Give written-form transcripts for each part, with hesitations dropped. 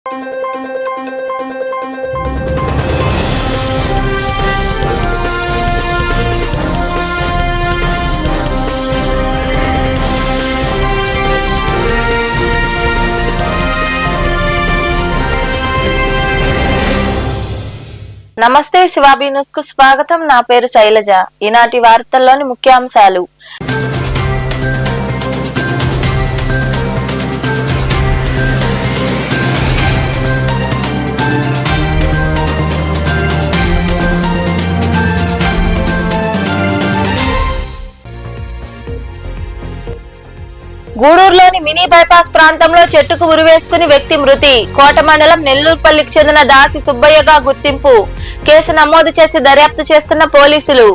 నమస్తే శివాబీ న్యూస్ కు స్వాగతం. నా పేరు శైలజ. ఈనాటి వార్తల్లోని ముఖ్యాంశాలు. గూడూరులోని మినీ బైపాస్ ప్రాంతంలో చెట్టుకు ఉరివేసుకుని వ్యక్తి మృతి. కోట మండలం నెల్లూరుపల్లికి చెందిన దాసి సుబ్బయ్యగా గుర్తింపు. కేసు నమోదు చేసి దర్యాప్తు చేస్తున్న పోలీసులు.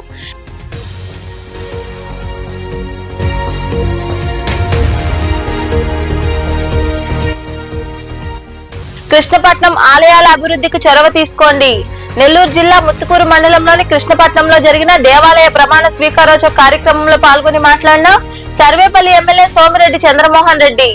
కృష్ణపట్నం ఆలయాల అభివృద్ధికి చొరవ తీసుకోండి. నెల్లూరు జిల్లా ముత్తుకూరు మండలంలోని కృష్ణపట్నంలో జరిగిన దేవాలయ ప్రమాణ స్వీకారోత్సవ కార్యక్రమంలో పాల్గొని మాట్లాడిన సర్వేపల్లి ఎమ్మెల్యే సోమిరెడ్డి చంద్రమోహన్ రెడ్డి.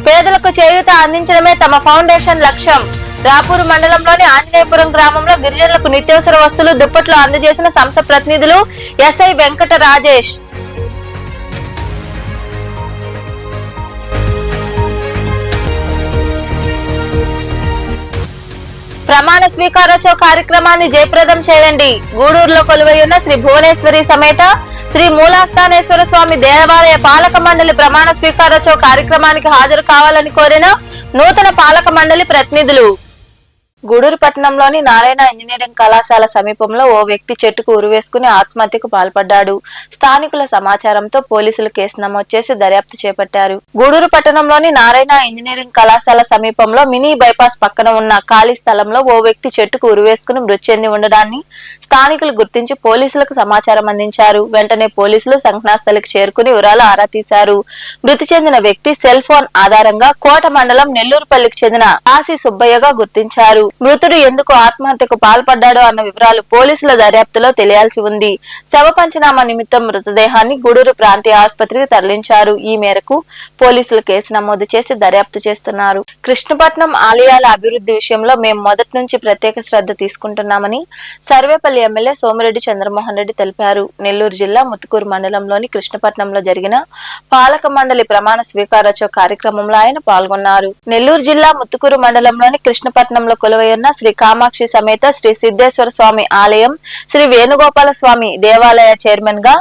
పేదలకు చేయూత అందించడమే తమ ఫౌండేషన్ లక్ష్యం. రాపూరు మండలంలోని ఆంజనేయపురం గ్రామంలో గిరిజనులకు నిత్యావసర వస్తువులు దుప్పట్లు అందజేసిన సంస్థ ప్రతినిధులు ఎస్ఐ వెంకట రాజేష్. ప్రమాణ స్వీకారోత్సవ కార్యక్రమాన్ని జయప్రదం చేయండి. గూడూరులో కొలువైయున్న శ్రీ భువనేశ్వరి సమేత శ్రీ మూలాస్థానేశ్వర స్వామి దేవాలయ పాలక మండలి ప్రమాణ స్వీకారోత్సవ కార్యక్రమానికి హాజరు కావాలని కోరిన నూతన పాలక మండలి ప్రతినిధులు. గూడూరు పట్టణంలోని నారాయణ ఇంజనీరింగ్ కళాశాల సమీపంలో ఓ వ్యక్తి చెట్టుకు ఉరివేసుకుని ఆత్మహత్యకు పాల్పడ్డాడు. స్థానికుల సమాచారంతో పోలీసులు కేసు నమోదు చేసి దర్యాప్తు చేపట్టారు. గూడూరు పట్టణంలోని నారాయణ ఇంజనీరింగ్ కళాశాల సమీపంలో మినీ బైపాస్ పక్కన ఉన్న ఖాళీ స్థలంలో ఓ వ్యక్తి చెట్టుకు ఉరివేసుకుని మృతి చెంది ఉండడాన్ని స్థానికులు గుర్తించి పోలీసులకు సమాచారం అందించారు. వెంటనే పోలీసులు సంఘటనాస్థలికి చేరుకుని వివరాలు ఆరా తీశారు. మృతి చెందిన వ్యక్తి సెల్ ఫోన్ ఆధారంగా కోట మండలం నెల్లూరుపల్లికి చెందిన దాసి సుబ్బయ్యగా గుర్తించారు. మృతుడు ఎందుకు ఆత్మహత్యకు పాల్పడ్డాడో అన్న వివరాలు పోలీసుల దర్యాప్తులో తెలియాల్సి ఉంది. శవ పంచనామా నిమిత్తం మృతదేహాన్ని గూడూరు ప్రాంతీయ ఆసుపత్రికి తరలించారు. ఈ మేరకు పోలీసులు కేసు నమోదు చేసి దర్యాప్తు చేస్తున్నారు. కృష్ణపట్నం ఆలయాల అభివృద్ధి విషయంలో మేము మొదటి నుంచి ప్రత్యేక శ్రద్ధ తీసుకుంటున్నామని సర్వేపల్లి ఎమ్మెల్యే సోమిరెడ్డి చంద్రమోహన్ రెడ్డి తెలిపారు. నెల్లూరు జిల్లా ముత్తుకూరు మండలంలోని కృష్ణపట్నంలో జరిగిన పాలక మండలి ప్రమాణ స్వీకారోత్సవ కార్యక్రమంలో ఆయన పాల్గొన్నారు. నెల్లూరు జిల్లా ముత్తుకూరు మండలంలోని కృష్ణపట్నంలో కొలువైయున్న శ్రీ కామాక్షి సమేత శ్రీ సిద్ధేశ్వర స్వామి ఆలయం శ్రీ వేణుగోపాల స్వామి దేవాలయ చైర్మన్ గా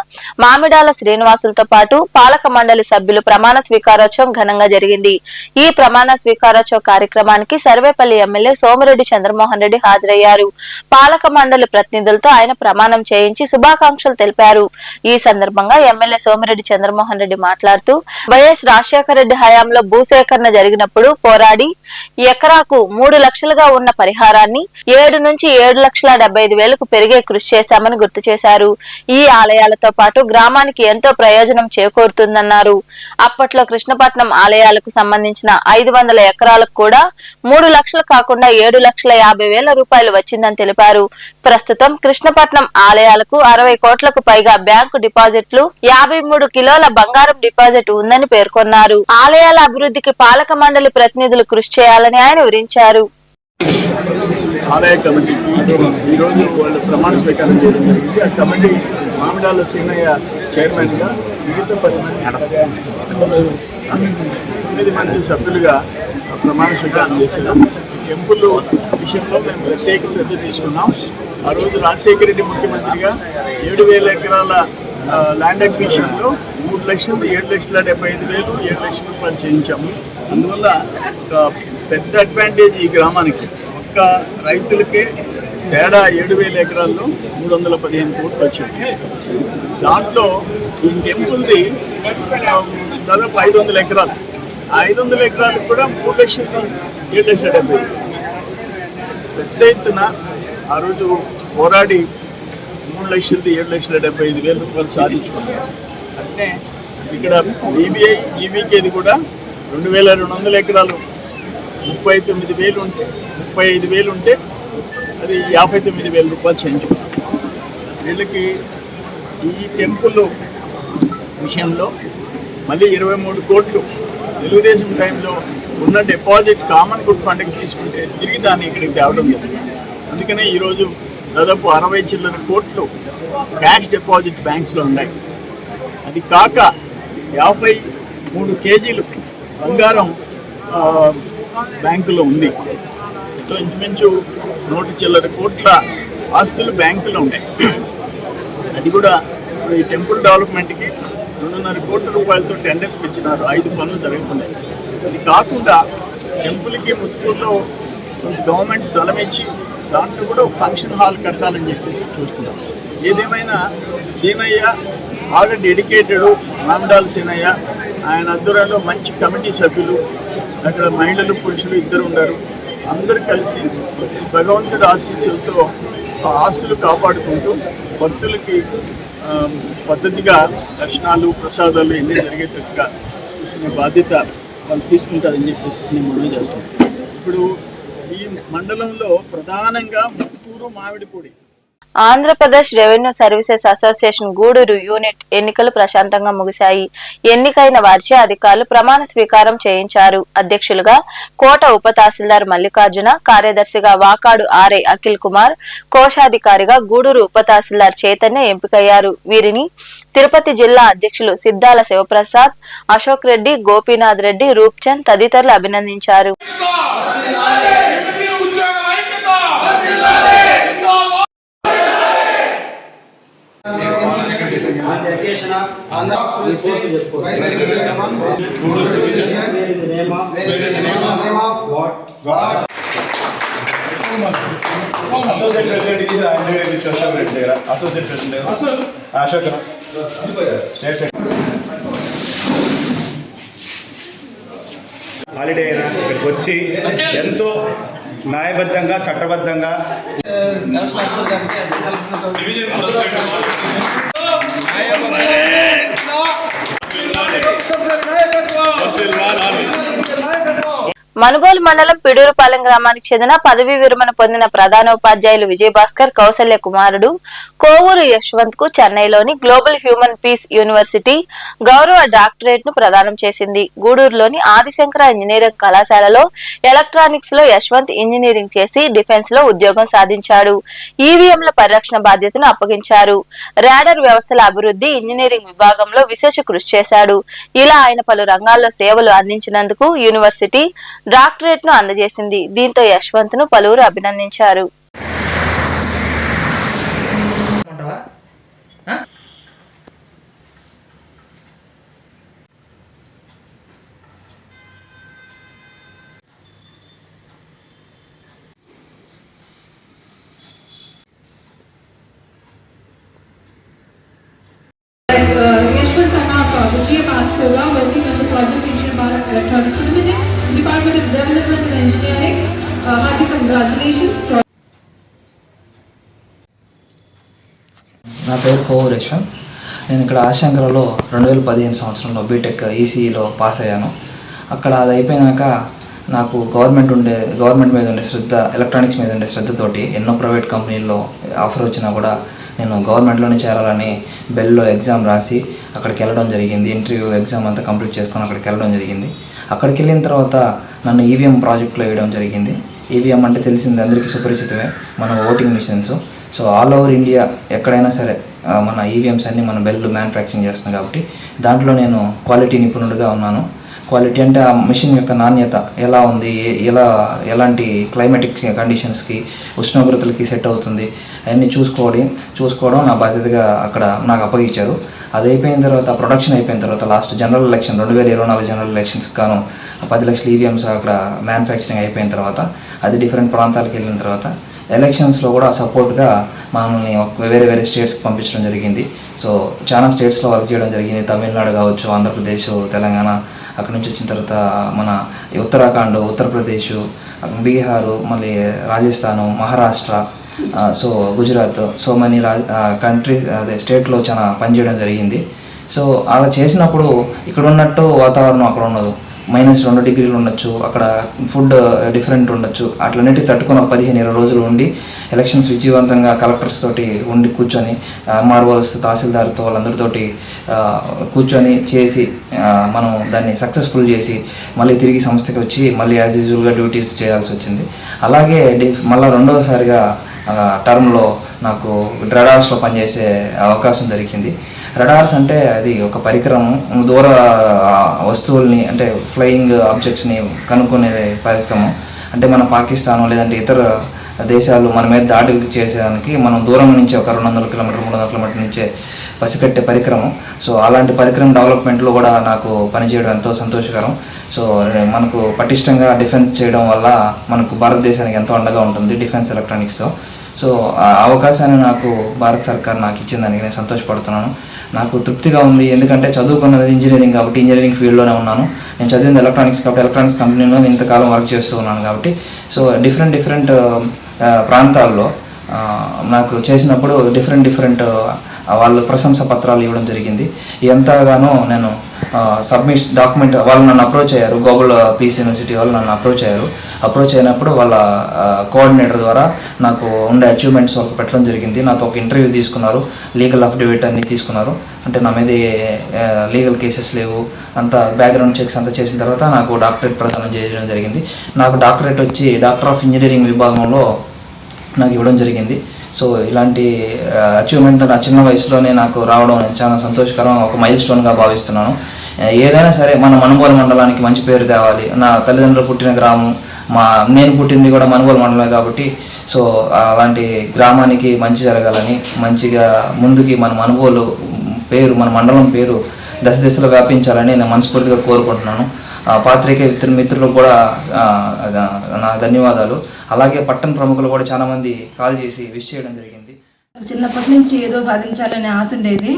మామిడాల శ్రీనివాసులతో పాటు పాలక మండలి సభ్యులు ప్రమాణ స్వీకారోత్సవం ఘనంగా జరిగింది. ఈ ప్రమాణ స్వీకారోత్సవ కార్యక్రమానికి సర్వేపల్లి ఎమ్మెల్యే సోమిరెడ్డి చంద్రమోహన్ రెడ్డి హాజరయ్యారు. పాలక మండలి ప్రతినిధులతో ఆయన ప్రమాణం చేయించి శుభాకాంక్షలు తెలిపారు. ఈ సందర్భంగా ఎమ్మెల్యే సోమిరెడ్డి చంద్రమోహన్ రెడ్డి మాట్లాడుతూ వైఎస్ రాజశేఖర రెడ్డి హయాంలో భూసేకరణ జరిగినప్పుడు పోరాడి ఎకరాకు 3 లక్షలుగా ఉన్న పరిహారాన్ని 7 నుంచి 7,75,000కు పెరిగే కృషి చేశామని గుర్తు చేశారు. ఈ ఆలయాలతో పాటు గ్రామానికి ఎంతో ప్రయోజనం చేకూరుతుందన్నారు. అప్పట్లో కృష్ణపట్నం ఆలయాలకు సంబంధించిన 500 ఎకరాలకు కూడా 3 లక్షలు కాకుండా 7,50,000 రూపాయలు వచ్చిందని తెలిపారు. ప్రస్తుతం కృష్ణపట్నం ఆలయాలకు 60 కోట్లకు పైగా బ్యాంకు డిపాజిట్లు, 53 కిలోల బంగారం డిపాజిట్ ఉందని పేర్కొన్నారు. ఆలయాల అభివృద్ధికి పాలక మండలి ప్రతినిధులు కృషి చేయాలని ఆయన వివరించారు. ఆలయ కమిటీకి ఈరోజు వాళ్ళు ప్రమాణ స్వీకారం చేయడం జరిగింది. ఆ కమిటీ మామిడాల సీనయ్య చైర్మన్గా, మిగతా 10 మంది సభ్యులుగా ప్రమాణ స్వీకారం చేశారు. టెంపుల్ విషయంలో మేము ప్రత్యేక శ్రద్ధ తీసుకున్నాం. ఆ రోజు రాజశేఖర రెడ్డి ముఖ్యమంత్రిగా 7,000 ఎకరాల ల్యాండ్ అక్విజిషన్లో 3,07,75,000 7 లక్షల రూపాయలు చేయించాము. అందువల్ల ఒక పెద్ద అడ్వాంటేజ్ ఈ గ్రామానికి. ఒక్క రైతులకే తేడా 7,000 ఎకరాల్లో 315 కోట్లు వచ్చింది. దాంట్లో ఈ టెంపుల్ది దాదాపు 500 ఎకరాలు. ఆ 500 ఎకరాలకు కూడా 3,07,70,000 పెద్ద ఎత్తున ఆ రోజు పోరాడి 3,07,75,000 రూపాయలు సాధించుకున్నారు. అంటే ఇక్కడ ఈబీఐ ఈవీకేది కూడా 2,200 ఎకరాలు 35,000 ఉంటే అది 59,000 రూపాయలు చేయించుకున్నారు. వీళ్ళకి ఈ టెంపుల్ విషయంలో మళ్ళీ 23 కోట్లు తెలుగుదేశం టైంలో ఉన్న డిపాజిట్ కామన్ గుడ్ ఫండ్కి తీసుకుంటే తిరిగి దాన్ని ఇక్కడికి తేవడం జరిగింది. అందుకనే ఈరోజు దాదాపు 60 చిల్లర కోట్లు క్యాష్ డిపాజిట్ బ్యాంక్స్లో ఉన్నాయి. అది కాక 53 కేజీలు బంగారం బ్యాంకులో ఉంది. సో ఇంచుమించు 100 చిల్లర కోట్ల ఆస్తులు బ్యాంకులో ఉన్నాయి. అది కూడా ఈ టెంపుల్ డెవలప్మెంట్కి 2.5 కోట్ల రూపాయలతో టెండర్స్ ఇచ్చినారు. 5 పనులు జరుగుతున్నాయి. అది కాకుండా టెంపుల్కి ముత్తుకూరులో గవర్నమెంట్ స్థలం ఇచ్చి దాంట్లో కూడా ఒక ఫంక్షన్ హాల్ కట్టాలని చెప్పేసి చూస్తున్నాం. ఏదేమైనా సీనయ్య బాగా డెడికేటెడ్, రామడాల్ సీనయ్య, ఆయన ఆధ్వర్యంలో మంచి కమిటీ సభ్యులు, అక్కడ మహిళలు పురుషులు ఇద్దరు ఉన్నారు. అందరూ కలిసి భగవంతుడి ఆశీస్సులతో ఆ ఆస్తులు కాపాడుకుంటూ భక్తులకి పద్ధతిగా దర్శనాలు ప్రసాదాలు ఎన్ని జరిగేటట్టుగా చూసుకునే బాధ్యత వాళ్ళు తీసుకుంటారని చెప్పేసి నేను మనవి చేస్తున్నాను. ఇప్పుడు ఈ మండలంలో ప్రధానంగా Mutturu, Mamidipudi. Andhra Pradesh revenue services association Gudur unit ఎన్నికలు ప్రశాంతంగా ముగిశాయి. ఎన్నికైన వారిచే అధికారులు ప్రమాణ స్వీకారం చేయించారు. అధ్యక్షులుగా కోట ఉప తహసీల్దార్ మల్లికార్జున, కార్యదర్శిగా వాకాడు ఆర్ఐ అఖిల్ కుమార్, కోశాధికారిగా గూడూరు ఉప తహసీల్దార్ చైతన్య ఎంపికయ్యారు. వీరిని తిరుపతి జిల్లా అధ్యక్షులు సిద్దాల శివప్రసాద్, అశోక్ రెడ్డి, గోపీనాథ్ రెడ్డి, రూప్చంద్ తదితరులు అభినందించారు. హాలిడే అయినా ఇక్కడికి వచ్చి ఎంతో న్యాయబద్ధంగా చట్టబద్ధంగా మనుగోలు మండలం పిడూరుపాలెం గ్రామానికి చెందిన పదవీ విరమణ పొందిన ప్రధానోపాధ్యాయులు విజయభాస్కర్ కౌసల్య కుమారుడు కోవూరు యశ్వంత్ కు చెన్నైలోని గ్లోబల్ హ్యూమన్ పీస్ యూనివర్సిటీ గౌరవ డాక్టరేట్ ను ప్రదానం చేసింది. గూడూరులోని ఆదిశంకర ఇంజనీరింగ్ కళాశాలలో ఎలక్ట్రానిక్స్ లో యశ్వంత్ ఇంజనీరింగ్ చేసి డిఫెన్స్ లో ఉద్యోగం సాధించాడు. ఈవీఎంల పరిరక్షణ బాధ్యతను అప్పగించారు. రాడర్ వ్యవస్థల అభివృద్ధి, ఇంజనీరింగ్ విభాగంలో విశేష కృషి చేశాడు. ఇలా ఆయన పలు రంగాల్లో సేవలు అందించినందుకు యూనివర్సిటీ డాక్టరేట్ ను అందజేసింది. దీంతో యశ్వంత్ ను పలువురు అభినందించారు. Yashwant son of Vijay Bhaskar, working as a project engineer Bharat Electronics Limited, Department of Development and Engineering. Hearty congratulations. నా పేరు కోవూరు యశ్వంత్. నేను ఇక్కడ ఆశంకరలో 2015 సంవత్సరంలో బీటెక్ ఈసీఈలో పాస్ అయ్యాను. అక్కడ అది అయిపోయినాక నాకు గవర్నమెంట్ మీద ఉండే శ్రద్ధ, ఎలక్ట్రానిక్స్ మీద ఉండే శ్రద్ధతోటి ఎన్నో ప్రైవేట్ కంపెనీల్లో ఆఫర్ వచ్చినా కూడా నేను గవర్నమెంట్లోనే చేరాలని బెల్లో ఎగ్జామ్ రాసి అక్కడికి వెళ్ళడం జరిగింది. ఇంటర్వ్యూ ఎగ్జామ్ అంతా కంప్లీట్ చేసుకొని అక్కడికి వెళ్ళడం జరిగింది. అక్కడికి వెళ్ళిన తర్వాత నన్ను ఈవీఎం ప్రాజెక్ట్లో వేయడం జరిగింది. ఈవీఎం అంటే తెలిసింది అందరికీ సుపరిచితమే, మన voting machines. So all over India ఎక్కడైనా సరే మన ఈవీఎంస్ అన్నీ మన బెల్ మ్యానుఫ్యాక్చరింగ్ చేస్తున్నాం కాబట్టి దాంట్లో నేను క్వాలిటీ నిపుణుడిగా ఉన్నాను. క్వాలిటీ అంటే ఆ మిషన్ యొక్క నాణ్యత ఎలా ఉంది, ఎలాంటి క్లైమాటిక్ కండిషన్స్కి, ఉష్ణోగ్రతలకి సెట్ అవుతుంది అవన్నీ చూసుకోవడం నా బాధ్యతగా అక్కడ నాకు అప్పగించారు. అది అయిపోయిన తర్వాత, ప్రొడక్షన్ అయిపోయిన తర్వాత, లాస్ట్ జనరల్ ఎలక్షన్ 2024 జనరల్ ఎలక్షన్స్కి గాను 10 లక్షల ఈవీఎంస్ అక్కడ మ్యానుఫ్యాక్చరింగ్ అయిపోయిన తర్వాత, అది డిఫరెంట్ ప్రాంతాలకు వెళ్ళిన తర్వాత ఎలక్షన్స్లో కూడా సపోర్ట్గా మమ్మల్ని వేరే స్టేట్స్కి పంపించడం జరిగింది. సో చాలా స్టేట్స్లో వర్క్ చేయడం జరిగింది. తమిళనాడు కావచ్చు, ఆంధ్రప్రదేశ్, తెలంగాణ. అక్కడి నుంచి వచ్చిన తర్వాత మన ఉత్తరాఖండ్, ఉత్తరప్రదేశ్, బీహారు, మళ్ళీ Rajasthan, Maharashtra, so Gujarat, so money స్టేట్లో చాలా పనిచేయడం జరిగింది. సో అలా చేసినప్పుడు ఇక్కడ ఉన్నట్టు వాతావరణం అక్కడ ఉండదు. -2 డిగ్రీలు ఉండొచ్చు, అక్కడ ఫుడ్ డిఫరెంట్ ఉండొచ్చు. అట్లన్నిటికీ తట్టుకొని 15-20 రోజులు ఉండి ఎలక్షన్స్ విజయవంతంగా కలెక్టర్స్ తోటి ఉండి కూర్చొని ఎంఆర్ఓస్ తహసీల్దార్తో వాళ్ళందరితోటి కూర్చొని చేసి మనం దాన్ని సక్సెస్ఫుల్ చేసి మళ్ళీ తిరిగి సంస్థకి వచ్చి మళ్ళీ యాజ్ యూజువల్గా డ్యూటీస్ చేయాల్సి వచ్చింది. అలాగే మళ్ళీ రెండవసారిగా టర్మ్లో నాకు రడార్స్లో పనిచేసే అవకాశం దొరికింది. రడార్స్ అంటే అది ఒక పరికరం, దూర వస్తువుల్ని అంటే ఫ్లయింగ్ ఆబ్జెక్ట్స్ని కనుక్కునే పరికరం. అంటే మన పాకిస్తాన్ లేదంటే ఇతర దేశాలు మన మీద దాడులు చేసేదానికి మనం దూరం నుంచి ఒక 200 కిలోమీటర్ 300 కిలోమీటర్ నుంచే పసిగట్టే పరికరం. సో అలాంటి పరికరం డెవలప్మెంట్లో కూడా నాకు పనిచేయడం ఎంతో సంతోషకరం. సో మనకు పటిష్టంగా డిఫెన్స్ చేయడం వల్ల మనకు భారతదేశానికి ఎంతో అండగా ఉంటుంది డిఫెన్స్ ఎలక్ట్రానిక్స్తో. సో ఆ అవకాశాన్ని నాకు భారత సర్కార్ నాకు ఇచ్చిందని నేను సంతోషపడుతున్నాను. నాకు తృప్తిగా ఉంది, ఎందుకంటే చదువుకున్నది ఇంజనీరింగ్ కాబట్టి ఇంజనీరింగ్ ఫీల్డ్లోనే ఉన్నాను. నేను చదివింది ఎలక్ట్రానిక్స్ కాబట్టి ఎలక్ట్రానిక్స్ కంపెనీలో ఇంతకాలం వర్క్ చేస్తూ ఉన్నాను కాబట్టి సో డిఫరెంట్ ప్రాంతాల్లో నాకు చేసినప్పుడు డిఫరెంట్ వాళ్ళు ప్రశంస పత్రాలు ఇవ్వడం జరిగింది. ఎంతగానో నేను డాక్యుమెంట్ వాళ్ళు నన్ను అప్రోచ్ అయ్యారు. గోగుల్ పీస్ యూనివర్సిటీ వాళ్ళు నన్ను అప్రోచ్ అయినప్పుడు వాళ్ళ కోఆర్డినేటర్ ద్వారా నాకు ఉండే అచీవ్మెంట్స్ వాళ్ళకి పెట్టడం జరిగింది. నాతో ఒక ఇంటర్వ్యూ తీసుకున్నారు, లీగల్ అఫిడవిట్ అన్ని తీసుకున్నారు. అంటే నా మీద లీగల్ కేసెస్ లేవు, అంతా బ్యాక్గ్రౌండ్ చెక్స్ అంతా చేసిన తర్వాత నాకు డాక్టరేట్ ప్రదానం చేయడం జరిగింది. నాకు డాక్టరేట్ వచ్చి డాక్టర్ ఆఫ్ ఇంజనీరింగ్ విభాగంలో నాకు ఇవ్వడం జరిగింది. సో ఇలాంటి అచీవ్మెంట్ నా చిన్న వయసులోనే నాకు రావడం చాలా సంతోషకరం, ఒక మైల్ స్టోన్గా భావిస్తున్నాను. ఏదైనా సరే మన మనుగోలు మండలానికి మంచి పేరు తేవాలి. నా తల్లిదండ్రులు పుట్టిన గ్రామం, నేను పుట్టింది కూడా మనుగోలు మండలమే కాబట్టి సో అలాంటి గ్రామానికి మంచి జరగాలని, మంచిగా ముందుకి మన మనుగోలు పేరు, మన మండలం పేరు దశ దిశలో వ్యాపించాలని నేను మనస్ఫూర్తిగా కోరుకుంటున్నాను. పాత్రికేయ మిత్రులకు కూడా నా ధన్యవాదాలు. అలాగే పట్టణ ప్రముఖులు కూడా చాలామంది కాల్ చేసి విష్ చేయడం జరిగింది. చిన్నప్పటి నుంచి ఏదో సాధించాలనే ఆశ ఉండేది,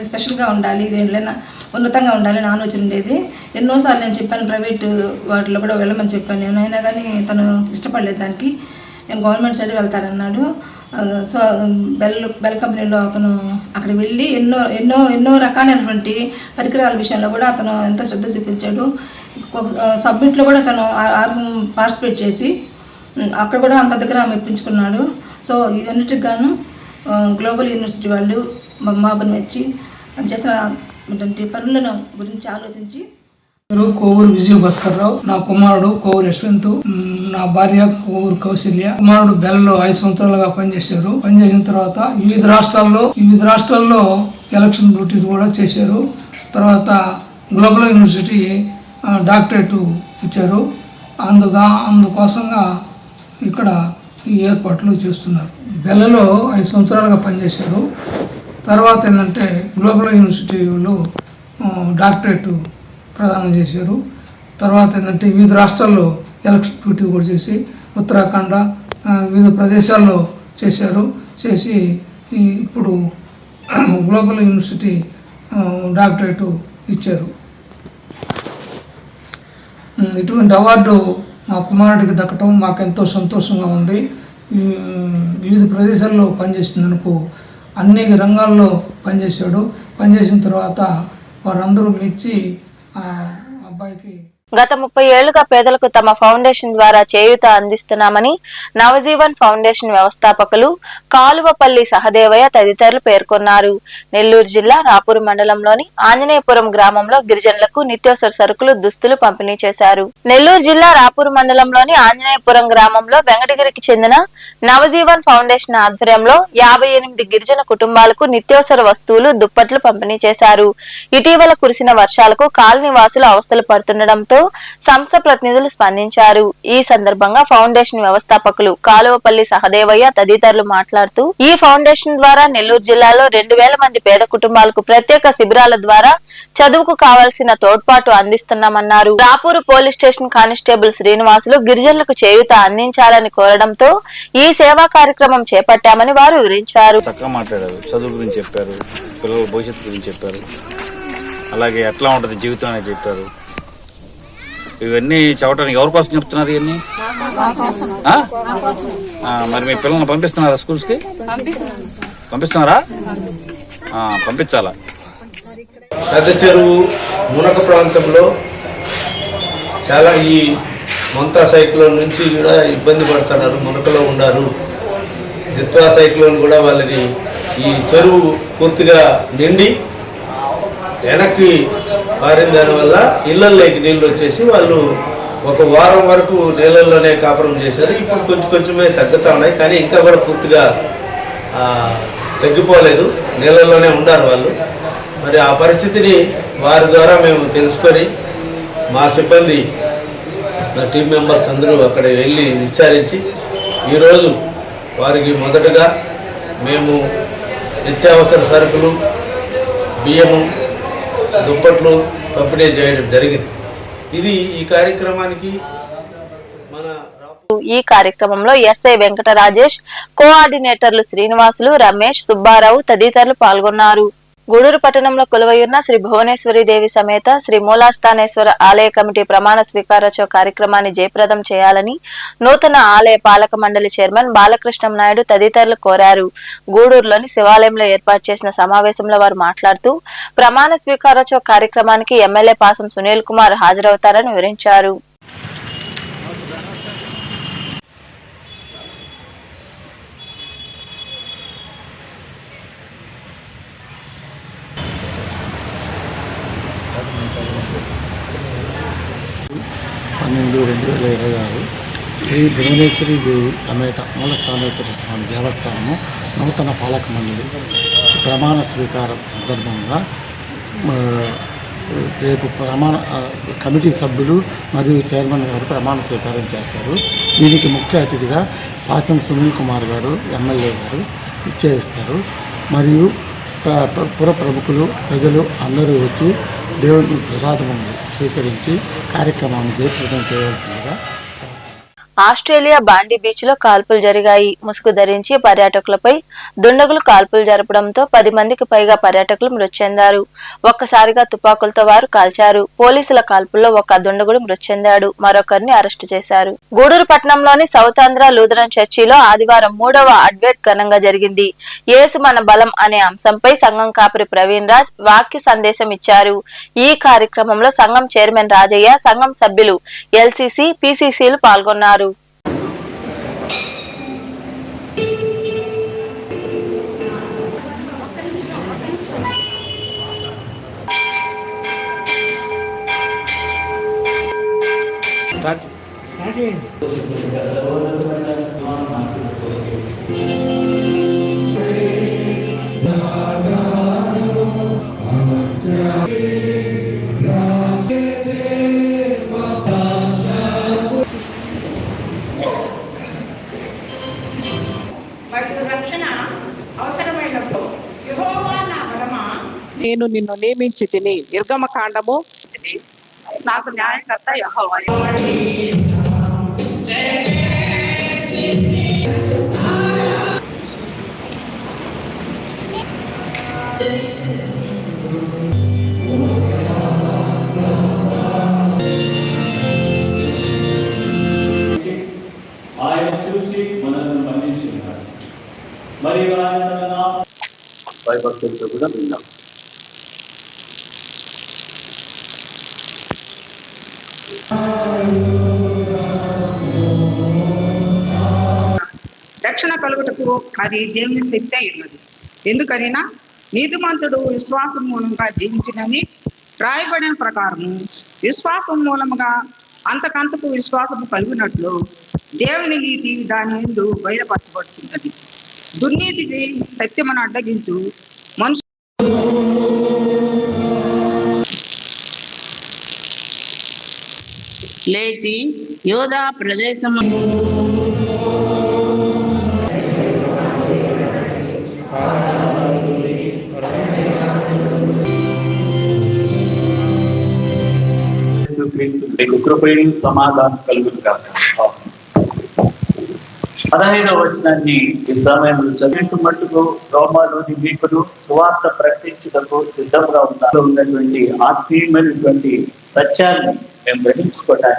స్పెషల్గా ఉండాలి, దేంట్లైనా ఉన్నతంగా ఉండాలని ఆలోచన ఉండేది. ఎన్నోసార్లు నేను చెప్పాను, ప్రైవేట్ వాటిలో కూడా వెళ్ళమని చెప్పాను నేను. అయినా కానీ తను ఇష్టపడలేదు దానికి. నేను గవర్నమెంట్ సైడ్ వెళ్తానన్నాడు. సో బెల్ కంపెనీలో అతను అక్కడికి వెళ్ళి ఎన్నో రకాలైనటువంటి పరికరాల విషయంలో కూడా అతను ఎంత శ్రద్ధ చూపించాడు. సబ్మిట్లో కూడా తను పార్టిసిపేట్ చేసి అక్కడ కూడా అంత దగ్గర మెప్పించుకున్నాడు. సో ఇవన్నిటికి గాను గ్లోబల్ యూనివర్సిటీ వాళ్ళు మాబని వచ్చి చేసిన పనులను గురించి ఆలోచించి. కోవూరు విజయ భాస్కర్ రావు, నా కుమారుడు కోవూరు యశ్వంత్, నా భార్య కోవూరు కౌశల్య. కుమారుడు బెల్లలో 5 సంవత్సరాలుగా పనిచేశారు. పనిచేసిన తర్వాత వివిధ రాష్ట్రాల్లో ఎలక్షన్ డ్యూటీ కూడా చేశారు. తర్వాత గ్లోబల్ యూనివర్సిటీ డాక్టరేట్ ఇచ్చారు. అందుకోసంగా ఇక్కడ ఈ ఏర్పాట్లు చేస్తున్నారు. బెల్లలో 5 సంవత్సరాలుగా పనిచేశారు. తర్వాత ఏంటంటే గ్లోబల్ యూనివర్సిటీ వాళ్ళు డాక్టరేట్ ప్రదానం చేశారు. తర్వాత ఏంటంటే వివిధ రాష్ట్రాల్లో ఎలక్షన్ డ్యూటీ కూడా చేసి ఉత్తరాఖండ్ వివిధ ప్రదేశాల్లో చేసి ఇప్పుడు గ్లోబల్ యూనివర్సిటీ డాక్టరేట్ ఇచ్చారు. ఇటువంటి అవార్డు మా కుమారుడికి దక్కటం మాకెంతో సంతోషంగా ఉంది. వివిధ ప్రదేశాల్లో పనిచేసినందుకు అన్ని రంగాల్లో పనిచేశాడు. పనిచేసిన తర్వాత వారందరూ మెచ్చి అబ్బాయికి గత 30 ఏళ్లుగా పేదలకు తమ ఫౌండేషన్ ద్వారా చేయూత అందిస్తున్నామని నవజీవన్ ఫౌండేషన్ వ్యవస్థాపకులు కాలువపల్లి సహదేవయ్య తదితరులు పేర్కొన్నారు. నెల్లూరు జిల్లా రాపూరు మండలంలోని ఆంజనేయపురం గ్రామంలో గిరిజనులకు నిత్యావసర సరుకులు, దుస్తులు పంపిణీ చేశారు. నెల్లూరు జిల్లా రాపూరు మండలంలోని ఆంజనేయపురం గ్రామంలో వెంకటగిరికి చెందిన నవజీవన్ ఫౌండేషన్ ఆధ్వర్యంలో 58 గిరిజన కుటుంబాలకు నిత్యావసర వస్తువులు, దుప్పట్లు పంపిణీ చేశారు. ఇటీవల కురిసిన వర్షాలకు కాలనీ వాసులు అవస్థలు పడుతుండటంతో సంస్థ ప్రతినిధులు స్పందించారు. ఈ సందర్భంగా ఫౌండేషన్ వ్యవస్థాపకులు కాలువపల్లి సహదేవయ్య తదితరులు మాట్లాడుతూ ఈ ఫౌండేషన్ ద్వారా నెల్లూరు జిల్లాలో 2000 మంది పేద కుటుంబాలకు ప్రత్యేక శిబిరాల ద్వారా చదువుకు కావాల్సిన తోడ్పాటు అందిస్తున్నామన్నారు. Rapur police station constable Srinivasulu గిరిజనులకు చేయూత అందించాలని కోరడంతో ఈ సేవా కార్యక్రమం చేపట్టామని వారు వివరించారు. చదువు గురించి చెప్పారు, పిల్లల భవిష్యత్తు గురించి చెప్పారు, అలాగే ఎట్లా ఉంటుంది జీవితం అని చెప్పారు. ఇవన్నీ చదవటానికి ఎవరి కోసం చెప్తున్నారు? ఇవన్నీ మరి మీ పిల్లల్ని పంపిస్తున్నారా స్కూల్స్కి? పంపిస్తున్నారా? పంపించాలా. పెద్ద చెరువు మునక ప్రాంతంలో చాలా ఈ మొంతా సైక్లోన్ నుంచి కూడా ఇబ్బంది పడుతున్నారు, మునకలో ఉన్నారు. దిత్వా సైక్లోన్ కూడా వాళ్ళని ఈ చెరువు పూర్తిగా నిండి వెనక్కి పారిన దానివల్ల ఇళ్లలోకి నీళ్ళు వచ్చేసి వాళ్ళు ఒక వారం వరకు నీళ్ళల్లోనే కాపురం చేశారు. ఇప్పుడు కొంచెం కొంచెమే తగ్గుతూ ఉన్నాయి, కానీ ఇంకా కూడా పూర్తిగా తగ్గిపోలేదు, నీళ్ళల్లోనే ఉన్నారు వాళ్ళు. మరి ఆ పరిస్థితిని వారి ద్వారా మేము తెలుసుకొని మా సిబ్బంది, మా టీం మెంబర్స్ అందరూ అక్కడ వెళ్ళి విచారించి ఈరోజు వారికి మొదటగా మేము నిత్యావసర సరుకులు, బియ్యము, దుప్పట్లు పంపిణీ చేయడం జరిగింది. ఇది ఈ కార్యక్రమానికి ఈ కార్యక్రమంలో ఎస్ఐ వెంకట రాజేష్, కోఆర్డినేటర్లు శ్రీనివాసులు, రమేష్, సుబ్బారావు తదితరులు పాల్గొన్నారు. గూడూరు పట్టణంలో కొలువైయున్న శ్రీ భువనేశ్వరి దేవి సమేత శ్రీ మూలాస్థానేశ్వర ఆలయ కమిటీ ప్రమాణ స్వీకారోత్సవ కార్యక్రమాన్ని జయప్రదం చేయాలని నూతన ఆలయ పాలక మండలి చైర్మన్ బాలకృష్ణం నాయుడు తదితరులు కోరారు. గూడూరులోని శివాలయంలో ఏర్పాటు చేసిన సమావేశంలో వారు మాట్లాడుతూ ప్రమాణ స్వీకారోత్సవ కార్యక్రమానికి ఎమ్మెల్యే పాసం సునీల్ కుమార్ హాజరవుతారని వివరించారు. శ్రీ భువనేశ్వరి దేవి సమేత మూలస్థానేశ్వర స్వామి దేవస్థానము నూతన పాలక మండలి ప్రమాణ స్వీకారం సందర్భంగా రేపు కమిటీ సభ్యులు మరియు చైర్మన్ గారు ప్రమాణ స్వీకారం చేస్తారు. దీనికి ముఖ్య అతిథిగా పాసం సునీల్ కుమార్ గారు ఎమ్మెల్యే గారు ఇచ్చేస్తారు. మరియు పుర ప్రముఖులు, ప్రజలు అందరూ వచ్చి దేవుని ప్రసాదమును స్వీకరించి కార్యక్రమాన్ని జయప్రదం చేయవలసిందిగా. ఆస్ట్రేలియా బాండీ బీచ్ లో కాల్పులు జరిగాయి. ముసుగు ధరించి పర్యాటకులపై దుండగులు కాల్పులు జరపడంతో 10 మందికి పైగా పర్యాటకులు మృతి చెందారు. ఒక్కసారిగా తుపాకులతో వారు కాల్చారు. పోలీసుల కాల్పుల్లో ఒక దుండగుడు మృతి చెందాడు, మరొకరిని అరెస్టు చేశారు. గూడూరు పట్టణంలోని సౌత్ ఆంధ్ర లూథరన్ చర్చిలో ఆదివారం 3వ అడ్వైట్ ఘనంగా జరిగింది. యేసు మన బలం అనే అంశంపై సంఘం కాపరి ప్రవీణ్ రాజ్ వాక్య సందేశం ఇచ్చారు. ఈ కార్యక్రమంలో సంఘం చైర్మన్ రాజయ్య, సంఘం సభ్యులు ఎల్సీసీ, పీసీసీలు పాల్గొన్నారు. నేను నిన్ను నియమించి తిని నిర్గమకాండము నాకు న్యాయకర్త యెహోవా. ఆయన చూసి మనల్ని మన్నించున్నాడు. మరియు ఆయన భయభక్తులతో కూడా విన్నాం. రక్షణ కలుగుటకు అది దేవుని శక్తి అయి ఉన్నది. ఎందుకనినా నీతిమంతుడు విశ్వాసం మూలంగా జీవించినని రాయబడిన ప్రకారము విశ్వాసం మూలముగా అంతకంతకు విశ్వాసము కలిగినట్లు దేవుని నీతి దాని యందు బయలుపరచబడుతున్నది. దుర్నీతికి సత్యమును అడ్డగించు మనుషు లేచి యోధా ప్రదేశము మీకు కృపయు సమాధానం కలుగును గాక. 15వ వచనాన్ని ఈ సమయంలో చదివిన మట్టుకు రోమాలోని మీకును సువార్త ప్రకటించుటకు సిద్ధంగా ఉన్నటువంటి ఆత్మీయమైనటువంటి సత్యాన్ని మేము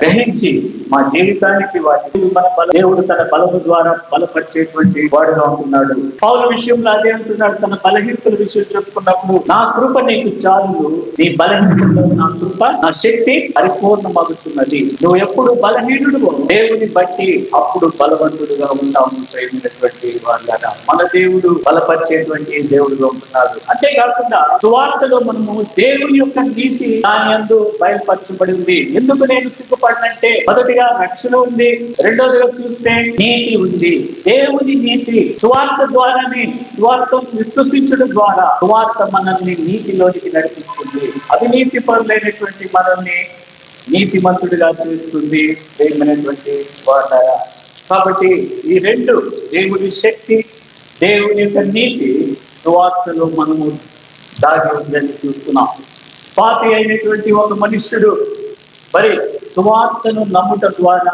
గ్రహించి మా జీవితానికి వాటి మన దేవుడు తన బలము ద్వారా బలపరిచేటువంటి వాడుగా ఉంటున్నాడు. పౌలు విషయంలో అదే అంటున్నాడు, తన బలహీనతల విషయం చెప్పుకున్నప్పుడు నా కృప నీకు చాలు, నీ బలహీనతలో నా కృప నా శక్తి పరిపూర్ణమగుతున్నది. నువ్వు ఎప్పుడు బలహీనుడు దేవుని బట్టి అప్పుడు బలవంతుడుగా ఉంటాము. ప్రేమైనటువంటి వాళ్ళ మన దేవుడు బలపరిచేటువంటి దేవుడుగా ఉంటున్నాడు. అంతేకాకుండా సువార్తలో మనము దేవుని యొక్క నీతి దాని యందు బయలుపరచబడి ఉంది. ఎందుకు నేను సిగ్గుపడినంటే, మొదటిగా రక్షణ ఉంది, రెండోదిగా చూస్తే నీతి ఉంది. దేవుని నీతి సువార్త ద్వారానే, సువార్తను విశ్వసించడం ద్వారా సువార్త మనల్ని నీతిలోనికి నడిపిస్తుంది. అవినీతి పరులైనటువంటి మనల్ని నీతిమంతుడిగా చేస్తుంది. ప్రేమైనటువంటి వాళ్ళ కాబట్టి ఈ రెండు, దేవుని శక్తి, దేవుని యొక్క నీతి సువార్తలో మనము దాగి ఉందని చూస్తున్నాం. పాపి అయినటువంటి ఒక మనుష్యుడు మరి సువార్తను నమ్ముట ద్వారా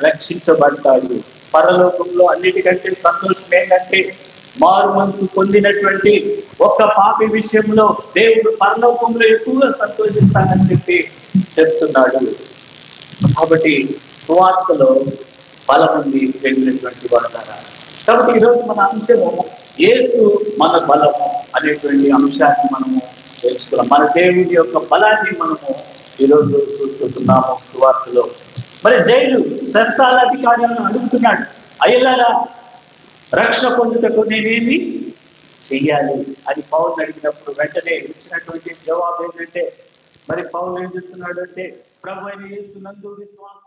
రక్షించబడతాడు. పరలోకంలో అన్నిటికంటే సంతోషం ఏంటంటే, మారు మనసు పొందినటువంటి ఒక్క పాపి విషయంలో దేవుడు పరలోకంలో ఎక్కువగా సంతోషిస్తానని చెప్తున్నాడు. కాబట్టి సువార్తలో బలం ఉంది తెలియనటువంటి వారు. కాబట్టి ఈరోజు మన అంశము యేసు మన బలము అనేటువంటి అంశాన్ని మనము తెలుసుకున్నాం. మన దేవుడి యొక్క బలాన్ని మనము ఈరోజు చూసుకుంటున్నాము సువార్తలో. మరి జైలు సరసాల అధికారులను అడుగుతున్నాడు, అయ్యలారా రక్షణ పొందుటకు నేనేమి చెయ్యాలి అని పౌలు అడిగినప్పుడు వెంటనే ఇచ్చినటువంటి జవాబు ఏంటంటే, మరి పౌలు ఏం చెప్తున్నాడు అంటే, ప్రభు అయిన యేసు నందు విశ్వాసం.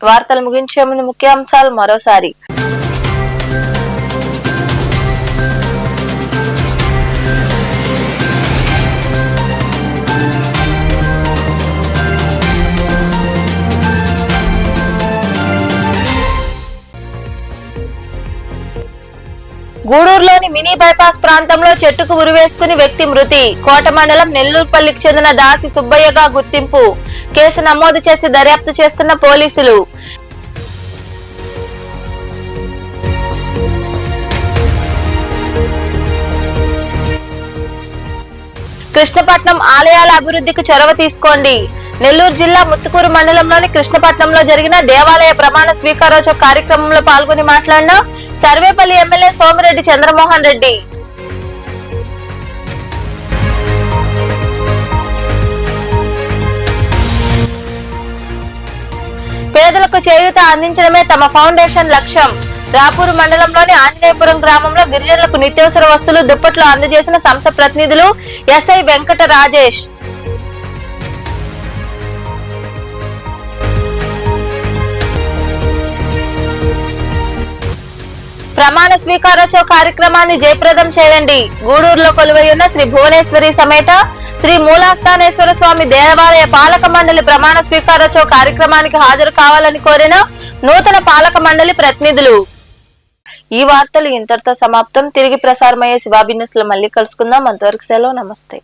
వార్తలు ముగించే ముందు ముఖ్యాంశాలు మరోసారి. గూడూరులోని మినీ బైపాస్ ప్రాంతంలో చెట్టుకు ఉరివేసుకుని వ్యక్తి మృతి. కోట మండలం నెల్లూరుపల్లికి చెందిన దాసి సుబ్బయ్యగా గుర్తింపు. కేసు నమోదు చేసి దర్యాప్తు చేస్తున్న పోలీసులు. కృష్ణపట్నం ఆలయాల అభివృద్ధికి చొరవ తీసుకోండి. నెల్లూరు జిల్లా ముత్తుకూరు మండలంలోని కృష్ణపట్నంలో జరిగిన దేవాలయ ప్రమాణ స్వీకారోత్సవ కార్యక్రమంలో పాల్గొని మాట్లాడిన సర్వేపల్లి ఎమ్మెల్యే సోమిరెడ్డి చంద్రమోహన్ రెడ్డి. పేదలకు చేయూత అందించడమే తమ ఫౌండేషన్ లక్ష్యం. రాపూరు మండలంలోని ఆంజనేయపురం గ్రామంలో గిరిజనులకు నిత్యావసర వస్తువులు దుప్పట్లు అందజేసిన సంస్థ ప్రతినిధులు ఎస్ఐ వెంకట రాజేష్. ప్రమాణ స్వీకారోత్సవ కార్యక్రమాన్ని జయప్రదం చేయండి. గూడూరులో కొలువై ఉన్న శ్రీ భువనేశ్వరి సమేత శ్రీ మూలాస్థానేశ్వర స్వామి దేవాలయ పాలక మండలి ప్రమాణ స్వీకారోత్సవ కార్యక్రమానికి హాజరు కావాలని కోరిన నూతన పాలక మండలి ప్రతినిధులు. ఈ వార్తలు ఇంతటితో సమాప్తం. తిరిగి ప్రసారమయ్యే శివాబి న్యూస్ లో మళ్ళీ కలుసుకుందాం. అంతవరకు సెలవు. నమస్తే.